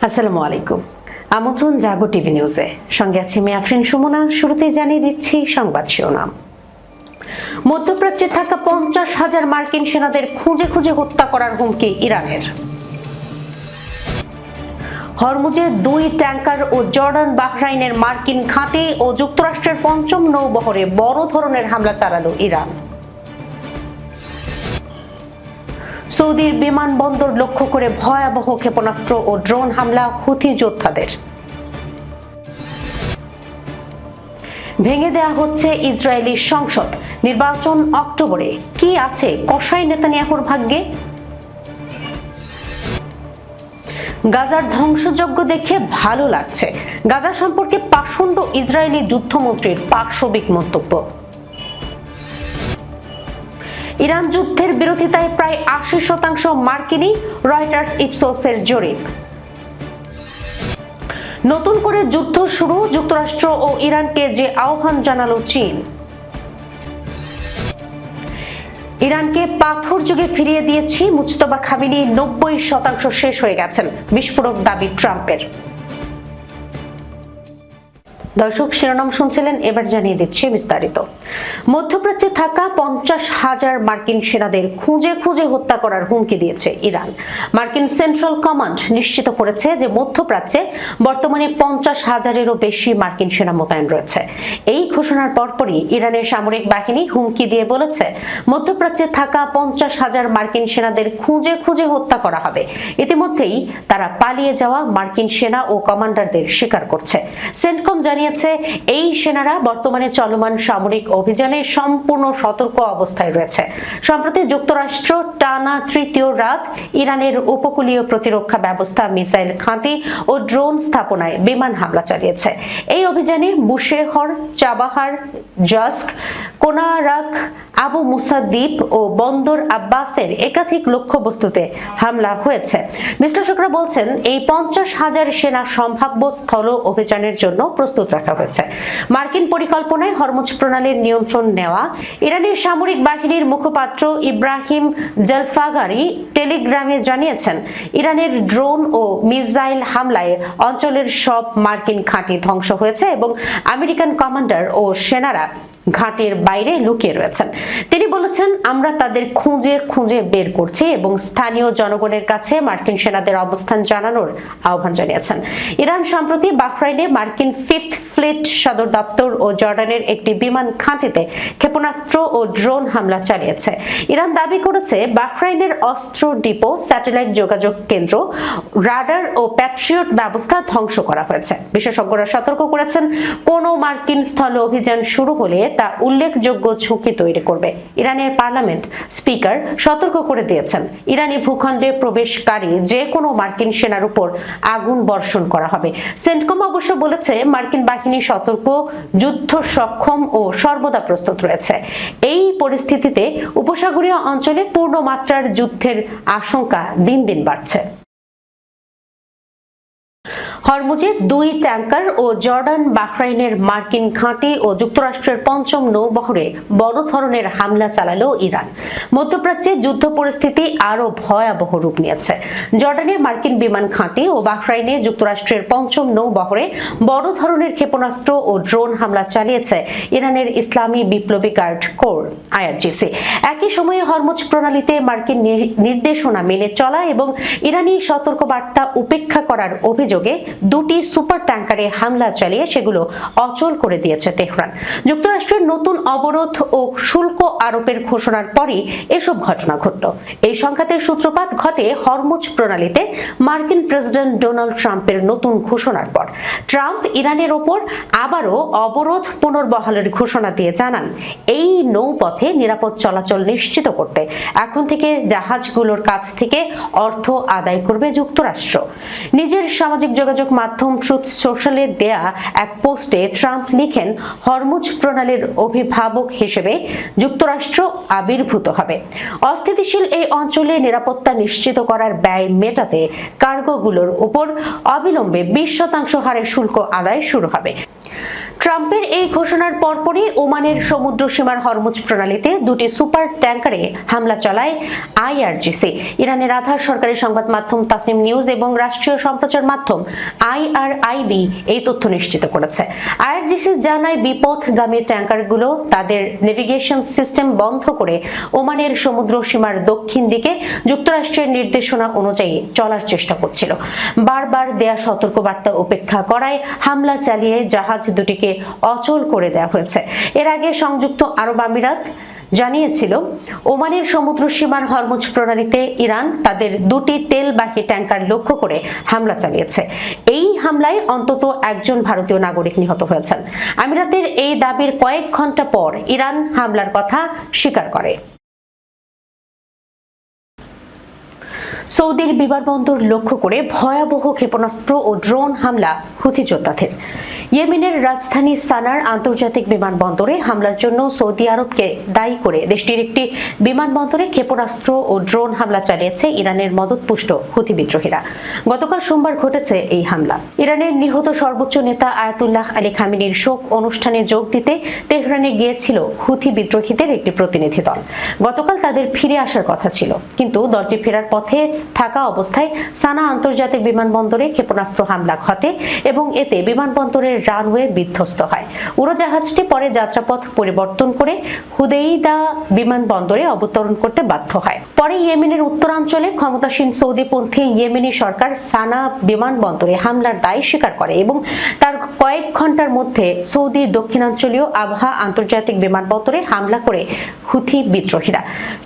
আসসালামু আলাইকুম। আমন্ত্রণ জাগো টিভি নিউজে, সঙ্গে আছি আমি আফরিন সুমনা। শুরুতেই জানিয়ে দিচ্ছি সংবাদ শিরোনাম। মধ্যপ্রাচ্যে থাকা 50,000 মার্কিন সেনাদের খুঁজে খুঁজে হত্যা করার হুমকি ইরানের। হরমুজে 2 ট্যাঙ্কার ও জর্ডান বাহরাইনের মার্কিন ঘাঁটি ও যুক্তরাষ্ট্রের 5ম নৌবহরে বড় ধরনের হামলা চালালো ইরান। সৌদির বিমানবন্দর লক্ষ্য করে ভয়াবহ ক্ষেপণাস্ত্র ও ড্রোন হামলা হুথি যোদ্ধাদের। ভেঙে দেয়া হচ্ছে ইসরায়েলি সংসদ। নির্বাচন অক্টোবরে। কি আছে কসাই নেতানিয়াহুর ভাগ্যে? গাজার ধ্বংসযজ্ঞ দেখে ভালো লাগছে। গাজা সম্পর্কে পাষণ্ড ইসরায়েলি যুদ্ধমন্ত্রীর পাশবিক মন্তব্য। ইরান যুদ্ধের বিরোধিতায় প্রায় 80% মার্কিনী, রয়টার্স ইপসোসের জরিপ। নতুন করে যুদ্ধ শুরু, যুক্তরাষ্ট্র ও ইরানকে যে আহ্বান জানালো চীন। ইরানকে পাথর যুগে ফিরিয়ে দিয়েছি, মুজতবা খামেনি 90% শেষ হয়ে গেছেন, বিস্ফোরক দাবি ট্রাম্পের। দর্শক, শিরোনাম শুনছিলেন, এবার জানিয়ে দিচ্ছি বিস্তারিত। মধ্যপ্রাচ্যে থাকা 50,000 মার্কিন সেনাদের খুঁজে খুঁজে হত্যা করার হুমকি দিয়েছে ইরান। মার্কিন সেন্ট্রাল কমান্ড নিশ্চিত করেছে যে মধ্যপ্রাচ্যে বর্তমানে 50,000-এরও বেশি মার্কিন সেনা মোতায়েন রয়েছে। এই ঘোষণার পরপরই ইরানের সামরিক বাহিনী হুমকি দিয়ে বলেছে, মধ্যপ্রাচ্যে থাকা 50,000 মার্কিন সেনাদের খুঁজে খুঁজে হত্যা করা হবে। ইতিমধ্যেই তারা পালিয়ে যাওয়া মার্কিন সেনা ও কমান্ডারদের স্বীকার করছে। সেন্টকম জানিয়েছে, এই সেনারা বর্তমানে চলমান সামরিক অভিযানে সম্পূর্ণ সতর্ক অবস্থায় রয়েছে। সম্প্রতি যুক্তরাষ্ট্র টানা তৃতীয় রাত ইরানের উপকূলীয় প্রতিরক্ষা ব্যবস্থা, মিসাইল ঘাঁটি ও ড্রোন স্থাপনায় বিমান হামলা চালিয়েছে। এই অভিযানে বুশেহর, চাবাহার, জাস্ক, কোনারাক, আবু মুসা দ্বীপ ও বন্দর আব্বাসের একাধিক লক্ষ্যবস্তুতে হামলা হয়েছে। বিশ্লেষকরা বলছেন, এই 50,000 সেনা সম্ভাব্য স্থল অভিযানের জন্য প্রস্তুত রাখা হয়েছে। মার্কিন পরিকল্পনায় হরমুজ প্রণালীর নিয়ন্ত্রণ নেওয়া। ইরানের সামরিক বাহিনীর মুখপাত্র ইব্রাহিম জালফাগারি টেলিগ্রামে জানিয়েছেন, ইরানের ড্রোন ও মিসাইল হামলায় অঞ্চলের সব মার্কিন ঘাঁটি ধ্বংস হয়েছে এবং আমেরিকান কমান্ডার ও সেনারা ঘাটের বাইরে লুকিয়ে রয়েছেন। তিনি বলেছেন, আমরা তাদের খুঁজে খুঁজে বের করছি এবং স্থানীয় জনগণের কাছে মার্কিন সেনাদের অবস্থান জানানোর আহ্বান জানিয়েছেন। ইরান সম্প্রতি বাহরাইনে মার্কিন 5th ফ্লিট সদর দপ্তর ও জর্ডানের একটি বিমান ঘাঁটিতে ক্ষেপণাস্ত্র ও ড্রোন হামলা চালিয়েছে। ইরান দাবি করেছে, বাহরাইনের অস্ত্র ডিপো, স্যাটেলাইট যোগাযোগ কেন্দ্র, রাডার ও প্যাট্রিয়ট ব্যবস্থা ধ্বংস করা হয়েছে। বিশেষজ্ঞরা সতর্ক করেছেন, কোনো মার্কিন স্থল অভিযান শুরু হলে তা উল্লেখযোগ্য ঝুঁকি তৈরি করবে। ইরানের পার্লামেন্ট স্পিকার সতর্ক করে দিয়েছেন, ইরানি ভূখণ্ডে প্রবেশকারী যে কোনো মার্কিন সেনার উপর আগুন বর্ষণ করা হবে। সেন্টকম অবশ্য বলেছে, মার্কিন বাহিনী সতর্ক, যুদ্ধ সক্ষম ও সর্বদা প্রস্তুত রয়েছে। এই পরিস্থিতিতে উপসাগরীয় অঞ্চলে পূর্ণমাত্রার যুদ্ধের আশঙ্কা দিন দিন বাড়ছে। হরমুজে 2 ট্যাঙ্কার ও জর্ডান বাহরাইনের মার্কিন ঘাঁটি ও যুক্তরাষ্ট্রের 5ম নৌবহরে বড় ধরনের হামলা চালালো ইরান। মধ্যপ্রাচ্যে যুদ্ধ পরিস্থিতি আরো ভয়াবহ রূপ নিয়েছে। জর্ডানে মার্কিন বিমান ঘাঁটি ও বাহরাইনে যুক্তরাষ্ট্রের 5ম নৌবহরে বড় ধরনের ক্ষেপণাস্ত্র ও ড্রোন হামলা চালিয়েছে ইরানের ইসলামী বিপ্লবী গার্ড কোর IRGC। একই সময়ে হরমুজ প্রণালীতে মার্কিন নির্দেশনা মেনে চলা এবং ইরানি সতর্কবার্তা উপেক্ষা করার অভিযোগে 2টি সুপার ট্যাঙ্কারে হামলা চালিয়ে সেগুলো অচল করে দিয়েছে তেহরান। যুক্তরাষ্ট্রের নতুন অবরোধ ও শুল্ক আরোপের ঘোষণার পরই এসব ঘটনা ঘটল। এই সংঘাতের সূত্রপাত ঘটে হরমুজ প্রণালীতে মার্কিন প্রেসিডেন্ট ডোনাল্ড ট্রাম্পের নতুন ঘোষণার পর। ট্রাম্প ইরানের ওপর আবারও অবরোধ পুনর্বহালের ঘোষণা দিয়ে জানান, এই নৌপথে নিরাপদ চলাচল নিশ্চিত করতে এখন থেকে জাহাজগুলোর কাছ থেকে অর্থ আদায় করবে যুক্তরাষ্ট্র। নিজের সামাজিক যোগাযোগ মাধ্যম ট্রুথ সোশ্যালে দেয়া এক পোস্টে ট্রাম্প লিখেন, হরমুজ প্রণালীর অভিভাবক হিসেবে যুক্তরাষ্ট্র আবির্ভূত হবে। অস্থিতিশীল এই অঞ্চলে নিরাপত্তা নিশ্চিত করার ব্যয় মেটাতে কার্গোগুলোর উপর অবিলম্বে 20% হারে শুল্ক আদায় শুরু হবে। ট্রাম্পের এই ঘোষণার পরপরই ওমানের সমুদ্র সীমার হরমুজ প্রণালীতে দুটি সুপার ট্যাঙ্কারে হামলা চালায় আইআরজিসি। ইরানের আধার সরকারি সংবাদ মাধ্যম তাসনিম নিউজ এবং রাষ্ট্রীয় সম্প্রচার মাধ্যম IRIB এই তথ্য নিশ্চিত করেছে। আইআরজিসি জানায় বিপথগামী ট্যাঙ্কারগুলো তাদের নেভিগেশন সিস্টেম বন্ধ করে ওমানের সমুদ্র সীমার দক্ষিণ দিকে যুক্তরাষ্ট্রের নির্দেশনা অনুযায়ী চলার চেষ্টা করছিল। বারবার দেয়া সতর্কবার্তা উপেক্ষা করায় হামলা চালিয়ে জাহাজ দুটিকে অচল করে দেওয়া হয়েছে। এর আগে সংযুক্ত আরব আমিরাত জানিয়েছিল ওমানের সমুদ্র সীমার হরমুজ প্রণালীতে ইরান তাদের দুটি তেলবাহী ট্যাঙ্কার লক্ষ্য করে হামলা চালিয়েছে। এই হামলায় অন্তত একজন ভারতীয় নাগরিক নিহত হয়েছেন। আমিরাতের এই দাবির কয়েক ঘন্টা পর ইরান হামলার কথা স্বীকার করে। সৌদির বিমানবন্দর লক্ষ্য করে ভয়াবহ ক্ষেপণাস্ত্র ও ড্রোন হামলা হুথি যোদ্ধাদের। ইয়েমেনের রাজধানী সানার আন্তর্জাতিক বিমানবন্দরে হামলার জন্য সৌদি আরবকে দায়ী করে দেশটির একটি বিমানবন্দরে ক্ষেপণাস্ত্র ও ড্রোন হামলা চালিয়েছে ইরানের মদতপুষ্ট হুথি বিদ্রোহীরা। গতকাল সোমবার ঘটেছে এই হামলা। ইরানের নিহত সর্বোচ্চ নেতা আয়াতুল্লাহ আলী খামেনির শোক অনুষ্ঠানে যোগ দিতে তেহরানে গিয়েছিল হুথি বিদ্রোহীদের একটি প্রতিনিধি দল। গতকাল তাদের ফিরে আসার কথা ছিল, কিন্তু দলটি ফেরার পথে থাকা অবস্থায় সানা আন্তর্জাতিক বিমানবন্দরে ক্ষেপণাস্ত্র হামলা ঘটে এবং এতে বিমানবন্দরের রানওয়ে বিধ্বস্ত হয়। উড়োজাহাজটি পরে যাত্রাপথ পরিবর্তন করে হুদেইদা বিমানবন্দরে অবতরণ করতে বাধ্য হয়। পরে ইয়েমেনের উত্তরাঞ্চলে ক্ষমতাসীন সৌদিপন্থী ইয়েমেনি সরকার সানা বিমানবন্দরে হামলার দায় স্বীকার করে এবং তার কয়েক ঘন্টার মধ্যে সৌদির দক্ষিণাঞ্চলীয় আবহা আন্তর্জাতিক বিমানবন্দরে হামলা করে হুথি বিদ্রোহীরা।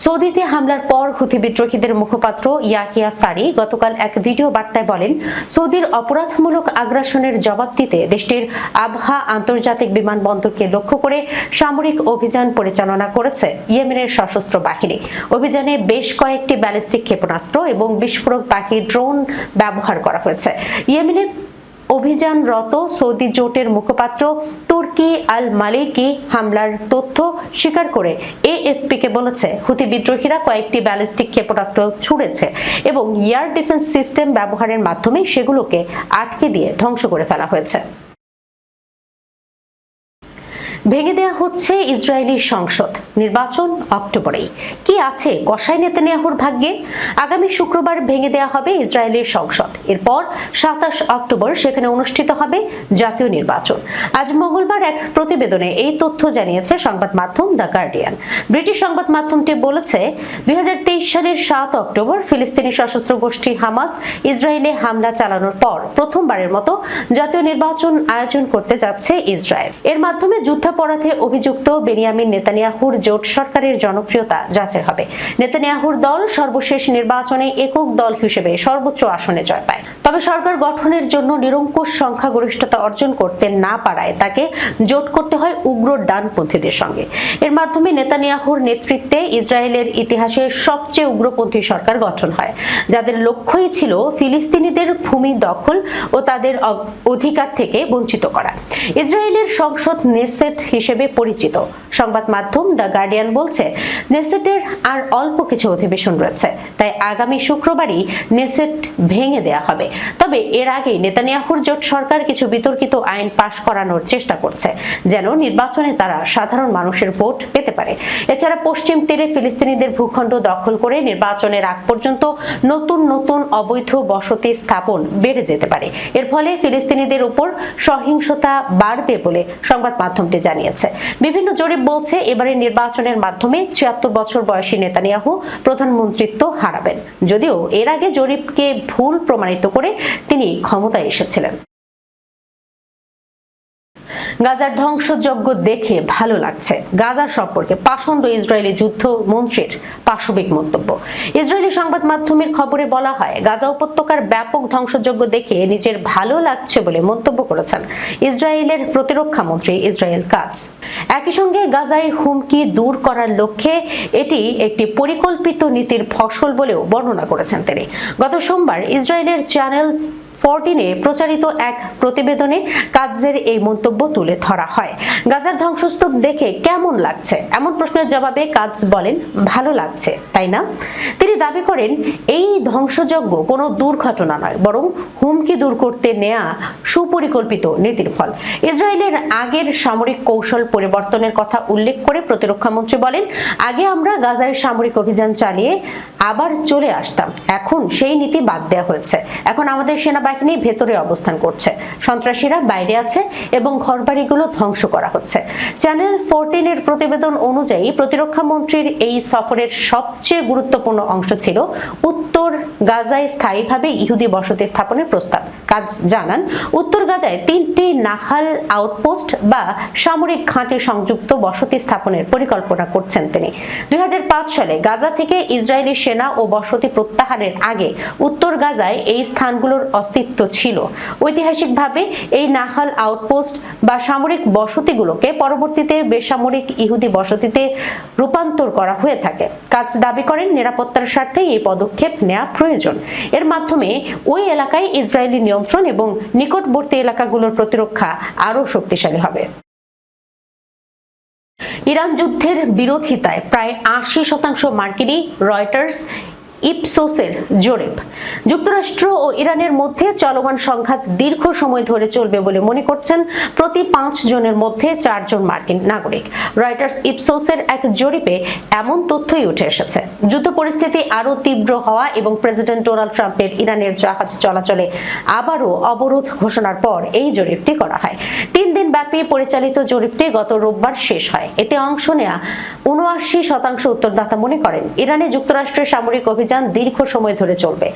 সৌদিতে হামলার পর হুথি বিদ্রোহীদের মুখপাত্র ইয়াহিয়া সারি গতকাল এক ভিডিও বার্তায় বলেন, সৌদির অপরাধমূলক আগ্রাসনের জবাব দিতে দেশটির আবহা আন্তর্জাতিক বিমানবন্দরকে লক্ষ্য করে সামরিক অভিযান পরিচালনা করেছে ইয়েমেনের সশস্ত্র বাহিনী। অভিযানে বেশ কয়েকটি ব্যালিস্টিক ক্ষেপণাস্ত্র এবং বিস্ফোরকবাহী ড্রোন ব্যবহার করা হয়েছে। ইয়েমেনে অভিযানরত সৌদি জোটের মুখপাত্র তুর্কি আল মালিকি হামলার তথ্য স্বীকার করে AFP-কে বলেছে, হুথি বিদ্রোহীরা কয়েকটি ব্যালিস্টিক ক্ষেপণাস্ত্র ছুড়েছে এবং এয়ার ডিফেন্স সিস্টেম ব্যবহারের মাধ্যমে সেগুলোকে আটকে দিয়ে ধ্বংস করে ফেলা হয়েছে। ভেঙে দেয়া হচ্ছে ইসরায়েলি সংসদ। নির্বাচন অক্টোবরেই। কি আছে কসাই নেতানিয়াহুর ভাগ্যে? আগামী শুক্রবার ভেঙে দেয়া হবে ইসরায়েলের সংসদ। এরপর 27 অক্টোবর সেখানে অনুষ্ঠিত হবে জাতীয় নির্বাচন। আজ মঙ্গলবার এক প্রতিবেদনে এই তথ্য জানিয়েছে সংবাদ মাধ্যম দ্য গার্ডিয়ান। ব্রিটিশ সংবাদ মাধ্যমটি বলেছে, 2023 সালের 7 অক্টোবর ফিলিস্তিনি সশস্ত্র গোষ্ঠী হামাস ইসরায়েলে হামলা চালানোর পর প্রথমবারের মতো জাতীয় নির্বাচন আয়োজন করতে যাচ্ছে ইসরায়েল। এর মাধ্যমে যুদ্ধাপরাধে অভিযুক্ত বেনিয়ামিন নেতানিয়াহুর জোট সরকারের জনপ্রিয়তা যাচাই হবে। নেতানিয়াহুর দল সর্বশেষ নির্বাচনে একক দল হিসেবে সর্বোচ্চ আসনে জয় পায়। তবে সরকার গঠনের জন্য নিরঙ্কুশ সংখ্যাগরিষ্ঠতা অর্জন করতে না পারায় তাকে জোট করতে হয় উগ্র ডানপন্থীদের সঙ্গে। এর মাধ্যমে নেতানিয়াহুর নেতৃত্বে ইসরায়েলের ইতিহাসে সবচেয়ে উগ্রপন্থী সরকার গঠন হয়, যাদের লক্ষ্যই ছিল ফিলিস্তিনিদের ভূমি দখল ও তাদের অধিকার থেকে বঞ্চিত করা। ইসরায়েলের সংসদ নেসেট হিসেবে পরিচিত। সংবাদ মাধ্যম দ্য গার্ডিয়ান বলছে, নেসেটের আর অল্প কিছু অধিবেশন রয়েছে, তাই আগামী শুক্রবারই নেসেট ভেঙে দেয়া হবে। তবে এর আগে নেতানিয়াহুর জোট সরকার কিছু বিতর্কিত আইন পাশ করানোর চেষ্টা করছে, যেন নির্বাচনে তারা সাধারণ মানুষের ভোট পেতে পারে। এছাড়া পশ্চিম তীরে ফিলিস্তিনিদের ভূখণ্ড দখল করে নির্বাচনের আগ পর্যন্ত নতুন নতুন অবৈধ বসতি স্থাপন বেড়ে যেতে পারে। এর ফলে ফিলিস্তিনিদের উপর সহিংসতা বাড়বে বলে সংবাদ মাধ্যমটি জানিয়েছে। বিভিন্ন জরিপ বলছে, এবারের নির্বাচনের মাধ্যমে 76 বছর বয়সী নেতানিয়াহু প্রধানমন্ত্রিত্ব হারাবেন, যদিও এর আগে জরিপকে ভুল প্রমাণিত করে তিনি ক্ষমতায় এসেছিলেন। গাজার ধ্বংসযজ্ঞ দেখে ভালো লাগছে। গাজার সম্পর্কে পাষণ্ড ইসরায়েলি যুদ্ধ মন্ত্রীর পাশবিক মন্তব্য। ইসরায়েলি সংবাদ মাধ্যমের খবরে বলা হয়, গাজা উপত্যকার ব্যাপক ধ্বংসযজ্ঞ দেখে নিজের ভালো লাগছে বলে মন্তব্য করেছেন ইসরায়েলের প্রতিরক্ষা মন্ত্রী ইসরায়েল কাটজ। একই সঙ্গে গাজায় হুমকি দূর করার লক্ষ্যে এটি একটি পরিকল্পিত নীতির ফসল বলেও বর্ণনা করেছেন তিনি। গত সোমবার ইসরায়েলের চ্যানেল 14-এ প্রচারিত এক প্রতিবেদনে কাজের এই মন্তব্য তুলে ধরা হয়। গাজার ধ্বংসস্তূপ দেখে কেমন লাগছে এমন প্রশ্নের জবাবে কাজ বলেন, ভালো লাগছে, তাই না? তিনি দাবি করেন এই ধ্বংসযজ্ঞ কোনো দুর্ঘটনা নয়, বরং হুমকি দূর করতে নেওয়া সুপরিকল্পিত নীতির ফল। ইসরায়েলের আগের সামরিক কৌশল পরিবর্তনের কথা উল্লেখ করে প্রতিরক্ষা মন্ত্রী বলেন, আগে আমরা গাজায় সামরিক অভিযান চালিয়ে আবার চলে আসতাম, এখন সেই নীতি বাদ দেওয়া হয়েছে। এখন আমাদের সেনাবাহিনী ভেতরে অবস্থান করছে, সন্ত্রাসীরা বাইরে আছে এবং ঘরবাড়িগুলো ধ্বংস করা হচ্ছে। চ্যানেল 14-এর প্রতিবেদন অনুযায়ী প্রতিরক্ষা মন্ত্রীর এই সফরের সবচেয়ে গুরুত্বপূর্ণ অংশ ছিল উত্তর গাজায় স্থায়ীভাবে ইহুদি বসতি স্থাপনের প্রস্তাব। কাজ জানান, উত্তর গাজায় 3টি নাহাল আউটপোস্ট বা সামরিক ঘাঁটি সংযুক্ত বসতি স্থাপনের পরিকল্পনা করছেন তিনি। 2005 সালে গাজা থেকে ইসরায়েলি সেনা ও বসতি প্রত্যাহারের আগে উত্তর গাজায় এই স্থানগুলোর অস্তিত্ব ছিল। ঐতিহাসিকভাবে এই নাহাল আউটপোস্ট বা সামরিক বসতিগুলোকে পরবর্তীতে বেসামরিক ইহুদি বসতিতে রূপান্তর করা হয়ে থাকে। কাজ দাবি করেন নিরাপত্তার স্বার্থে এই পদক্ষেপ নেওয়া প্রয়োজন। এর মাধ্যমে ওই এলাকায় ইসরায়েলি নিয়ন্ত্রণ এবং নিকটবর্তী এলাকাগুলোর প্রতিরক্ষা আরও শক্তিশালী হবে। ইরান যুদ্ধের বিরোধিতায় প্রায় 80% মার্কিনী, রয়টার্স ইপসোসের জরিপ। যুক্তরাষ্ট্র ও ইরানের মধ্যে চলমান সংঘাত দীর্ঘ সময় ধরে চলবে বলে মনে করছেন প্রতি 5 জনের মধ্যে 4 জন মার্কিন নাগরিক। রয়টার্স ইপসোসের এক জরিপে এমন তথ্যই উঠে এসেছে। যুদ্ধ পরিস্থিতি আরও তীব্র হওয়া এবং প্রেসিডেন্ট ডোনাল্ড ট্রাম্পের ইরানের জাহাজ চলাচলে আবারও অবরোধ ঘোষণার পর এই জরিপটি করা হয়। 3 দিন ব্যাপী পরিচালিত জরিপটি গত রোববার শেষ হয়। এতে অংশ নেওয়া 79% উত্তরদাতা মনে করেন ইরানে যুক্তরাষ্ট্রের সামরিক অভিযান দীর্ঘ সময় ধরে চলবে।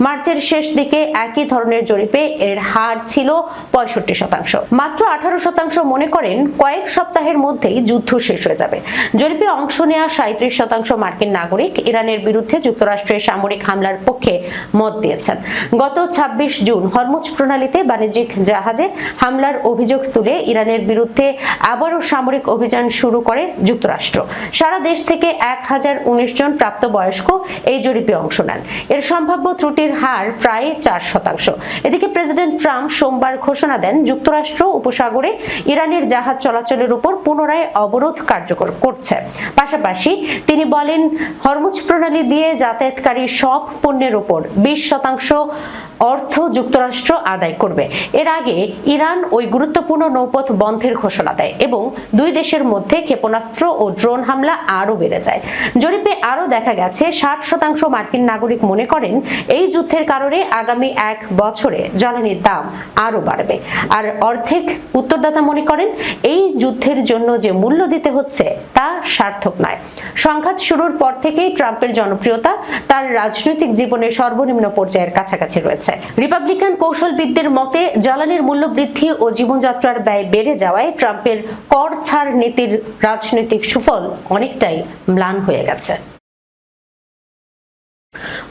মার্চের শেষ দিকে একই ধরনের জরিপে এর হার ছিল 65%। মাত্র 18% মনে করেন কয়েক সপ্তাহের মধ্যেই যুদ্ধ শেষ হয়ে যাবে। জরিপে অংশ নেওয়া 37% মার্কিন নাগরিক ইরানের বিরুদ্ধে যুক্তরাষ্ট্রের সামরিক হামলার পক্ষে মত দিয়েছেন। গত 26 জুন হরমুজ প্রণালীতে বাণিজ্যিক জাহাজে হামলার অভিযোগ তুলে ইরানের বিরুদ্ধে আবারও সামরিক অভিযান শুরু করে যুক্তরাষ্ট্র। সারা দেশ থেকে 1019 জন প্রাপ্তবয়স্ক এই জরিপে অংশ নেন। এর সম্ভাব্য ত্রুটির হার প্রায় 4%। এদিকে প্রেসিডেন্ট ট্রাম্প সোমবার ঘোষণা দেন যুক্তরাষ্ট্র উপসাগরে ইরানের জাহাজ চলাচলের উপর পুনরায় অবরোধ কার্যকর করছে। পাশাপাশি তিনি বলেন হরমুজ প্রণালী দিয়ে যাতায়াতকারী সব পণ্যের উপর 20% অর্থ যুক্তরাষ্ট্র আদায় করবে। এর আগে ইরান ওই গুরুত্বপূর্ণ নৌপথ বন্ধের ঘোষণা দেয় এবং দুই দেশের মধ্যে ক্ষেপণাস্ত্র ও ড্রোন হামলা আরও বেড়ে যায়। জরিপে আরও দেখা গেছে 60% মার্কিন নাগরিক মনে করেন এই যুদ্ধের কারণে আগামী 1 বছরে জ্বালানির দাম আরও বাড়বে। আর অর্ধেক উত্তরদাতা মনে করেন এই যুদ্ধের জন্য যে মূল্য দিতে হচ্ছে তা সার্থক নয়। সংঘাত শুরুর পর থেকেই ট্রাম্পের জনপ্রিয়তা তার রাজনৈতিক জীবনের সর্বনিম্ন পর্যায়ের কাছাকাছি রয়েছে। রিপাবলিকান কৌশলবিদদের মতে জ্বালানির মূল্য বৃদ্ধি ও জীবনযাত্রার ব্যয় বেড়ে যাওয়ায় ট্রাম্পের কর ছাড় নীতির রাজনৈতিক সুফল অনেকটাই ম্লান হয়ে গেছে।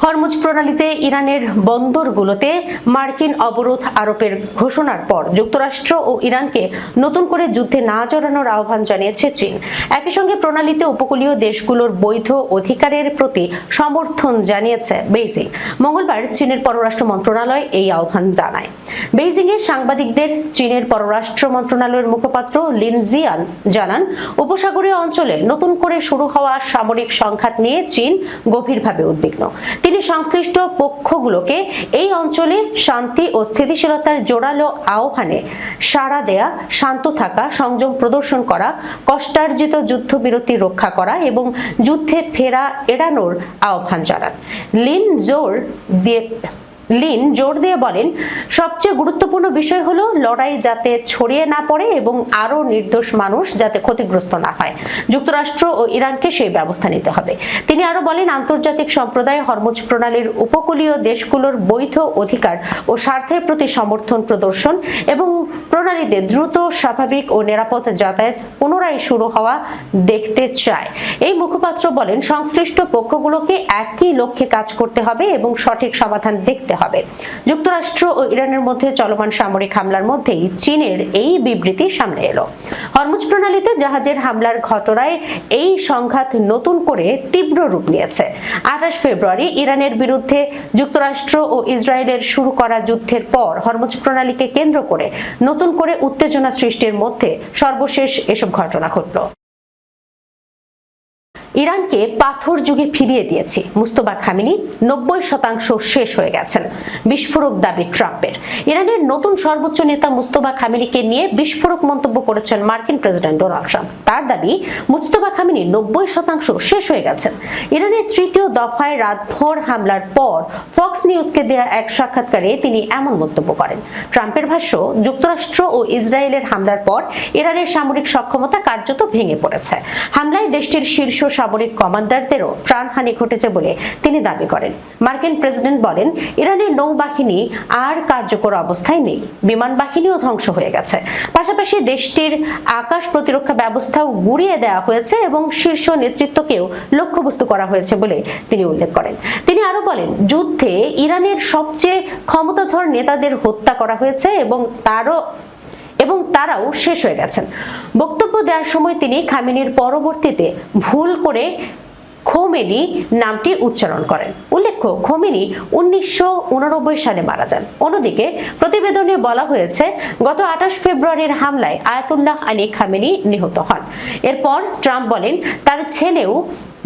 হরমুজ প্রণালীতে ইরানের বন্দরগুলোতে মার্কিন অবরোধ আরোপের ঘোষণার পর যুক্তরাষ্ট্র ও ইরানকে নতুন করে যুদ্ধে না জড়ানোর আহ্বান জানিয়েছে চীন। একই সঙ্গে প্রণালীতে উপকূলীয় দেশগুলোর বৈধ অধিকারের প্রতি সমর্থন জানিয়েছে বেইজিং। মঙ্গলবার চীনের পররাষ্ট্র মন্ত্রণালয় এই আহ্বান জানায়। বেইজিংয়ে সাংবাদিকদের চীনের পররাষ্ট্র মন্ত্রণালয়ের মুখপাত্র লিন জিয়ান জানান, উপসাগরীয় অঞ্চলে নতুন করে শুরু হওয়া সামরিক সংঘাত নিয়ে চীন গভীরভাবে উদ্বিগ্ন। তিনি সংশ্লিষ্ট পক্ষগুলোকে এই অঞ্চলে শান্তি ও স্থিতিশীলতার জোরালো আহ্বানে সাড়া দেয়া, শান্ত থাকা, সংযম প্রদর্শন করা, কষ্টার্জিত যুদ্ধবিরতি রক্ষা করা এবং যুদ্ধে ফেরা এড়ানোর আহ্বান জানান। লিন জোর দিয়ে বলেন, সবচেয়ে গুরুত্বপূর্ণ বিষয় হলো লড়াই যাতে ছড়িয়ে না পড়ে এবং আরো নির্দোষ মানুষ যাতে ক্ষতিগ্রস্ত না হয়। যুক্তরাষ্ট্র ও ইরানকে সেই ব্যবস্থা নিতে হবে। তিনি আরো বলেন, আন্তর্জাতিক সম্প্রদায় হরমুজ প্রণালীর উপকূলীয় দেশগুলোর বৈধ অধিকার ও স্বার্থের প্রতি সমর্থন প্রদর্শন এবং প্রণালীতে দ্রুত, স্বাভাবিক ও নিরাপদ যাতায়াত পুনরায় শুরু হওয়া দেখতে চায়। এই মুখপাত্র বলেন, সংশ্লিষ্ট পক্ষগুলোকে একই লক্ষ্যে কাজ করতে হবে এবং সঠিক সমাধান দেখতে হবে। হবে। যুক্তরাষ্ট্র ও ইরানের মধ্যে চলমান সামরিক হামলার মধ্যেই চীনের এই বিবৃতি সামনে এলো। হরমুজ প্রণালীতে জাহাজের হামলার ঘটনায় এই সংঘাত নতুন করে তীব্র রূপ নিয়েছে। 28 ফেব্রুয়ারি ইরানের বিরুদ্ধে যুক্তরাষ্ট্র ও ইসরায়েলের শুরু করা যুদ্ধের পর হরমুজ প্রণালীকে কেন্দ্র করে নতুন করে উত্তেজনা সৃষ্টির মধ্যে সর্বশেষ এসব ঘটনা ঘটল। ইরানকে পাথর যুগে ফিরিয়ে দিয়েছে মুস্তফা খামেনি, 90% শেষ হয়ে গেছেন, বিস্ফোরক দাবি ট্রাম্পের। ইরানের নতুন সর্বোচ্চ নেতা মুস্তফা খামেনিকে নিয়ে বিস্ফোরক মন্তব্য করেছেন মার্কিন প্রেসিডেন্ট ডোনাল্ড ট্রাম্প। তার দাবি মুস্তফা খামেনি 90% শেষ হয়ে গেছেন। ইরানের তৃতীয় দফায় রাতভর হামলার পর ফক্স নিউজকে দেয়া এক সাক্ষাৎকারে তিনি এমন মন্তব্য করেন। ট্রাম্পের ভাষ্য, যুক্তরাষ্ট্র ও ইসরায়েলের হামলার পর ইরানের সামরিক সক্ষমতা কার্যত ভেঙে পড়েছে। হামলায় দেশটির শীর্ষ সামরিক কমান্ডারদেরও প্রাণহানি ঘটেছে বলে তিনি দাবি করেন। মার্কিন প্রেসিডেন্ট বলেন, ইরানের নৌবাহিনী আর কার্যকর অবস্থায় নেই, বিমান বাহিনীও ধ্বংস হয়ে গেছে। পাশাপাশি দেশটির আকাশ প্রতিরক্ষা ব্যবস্থাও গুঁড়িয়ে দেওয়া হয়েছে এবং শীর্ষ নেতৃত্বকেও লক্ষ্যবস্তু করা হয়েছে বলে তিনি উল্লেখ করেন। তিনি আরো বলেন, যুদ্ধে ইরানের সবচেয়ে ক্ষমতাধর নেতাদের হত্যা করা হয়েছে এবং তারাও শেষ হয়ে গেছেন। বক্তব্য দেওয়ার সময় তিনি খামেনির পরবর্তীতে ভুল করে খোমেনি নামটি উচ্চারণ করেন। উল্লেখ্য, খোমেনি 1989 সালে মারা যান। অন্যদিকে প্রতিবেদনে বলা হয়েছে, গত 28 ফেব্রুয়ারির হামলায় আয়াতুল্লাহ আলী খামেনি নিহত হন। এরপর ট্রাম্প বলেন, তার ছেলেও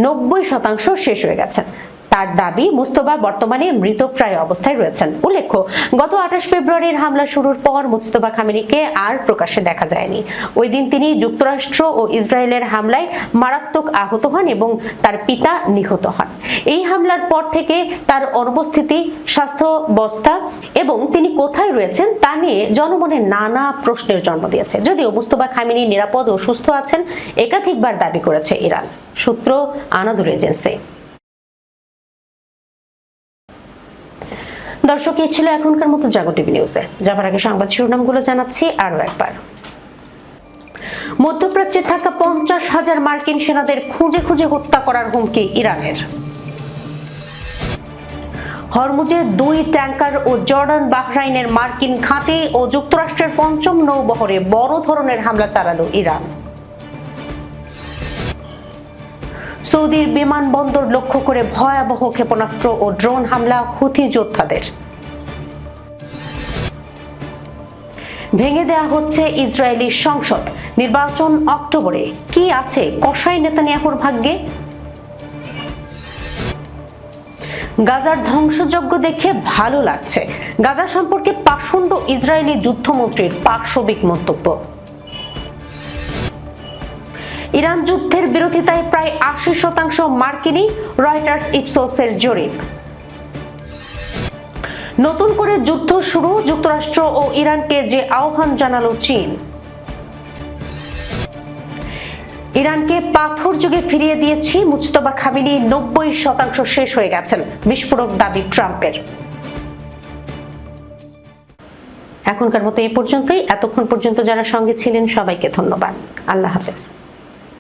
90% শেষ হয়ে গেছেন। তার দাবি, মুস্তফা বর্তমানে মৃতপ্রায় অবস্থায় রয়েছেন। উল্লেখ্য, গত 28 ফেব্রুয়ারির হামলা শুরুর পর মুস্তফা খামেনিকে আর প্রকাশ্যে দেখা যায়নি। ওই দিন তিনি যুক্তরাষ্ট্র ও ইসরায়েলের হামলায় মারাত্মক আহত হন এবং তার পিতা নিহত হন। এই হামলার পর থেকে তার অনুপস্থিতি, স্বাস্থ্যাবস্থা এবং তিনি কোথায় রয়েছেন তা নিয়ে জনমনে নানা প্রশ্নের জন্ম দিয়েছে। যদিও মুস্তফা খামেনি নিরাপদ ও সুস্থ আছেন একাধিকবার দাবি করেছে ইরান। সূত্র আনাদুল এজেন্সি। দর্শক, এই ছিল এখনকার মতো জাগো টিভি নিউজে। যাবার আগে সংবাদ শিরোনামগুলো জানাচ্ছি আরো একবার। মধ্যপ্রাচ্যে থাকা 50,000 মার্কিন সেনাদের খুঁজে খুঁজে হত্যা করার হুমকি ইরানের। হরমুজে 2 ট্যাঙ্কার ও জর্ডান বাহরাইনের মার্কিন ঘাঁটি ও যুক্তরাষ্ট্রের 5ম নৌবহরে বড় ধরনের হামলা চালালো ইরান। সৌদির বিমানবন্দর লক্ষ্য করে ভয়াবহ ক্ষেপণাস্ত্র ও ড্রোন হামলা হুথি যোদ্ধাদের। ভেঙে দেয়া হচ্ছে ইসরায়েলি সংসদ। নির্বাচন অক্টোবরে। কি আছে কসাই নেতানিয়াহুর ভাগ্যে? গাজার ধ্বংসযজ্ঞ দেখে ভালো লাগছে। গাজা সম্পর্কে পাষণ্ড ইসরায়েলি যুদ্ধমন্ত্রীর পাশবিক মন্তব্য। ইরান যুদ্ধের বিরোধিতায় প্রায় 80% মার্কিনী, রয়টার্স ইপসোসের জরিপ। নতুন করে যুদ্ধ শুরু, যুক্তরাষ্ট্র ও ইরানকে যে আহ্বান জানালো চীন। ইরানকে পাথর যুগে ফিরিয়ে দিয়েছি, মুজতবা খামেনি 90% শেষ হয়ে গেছেন, বিস্ফোরক দাবি ট্রাম্পের। এখনকার মতো এই পর্যন্তই। এতক্ষণ পর্যন্ত যারা সঙ্গে ছিলেন সবাইকে ধন্যবাদ। আল্লাহ হাফেজ।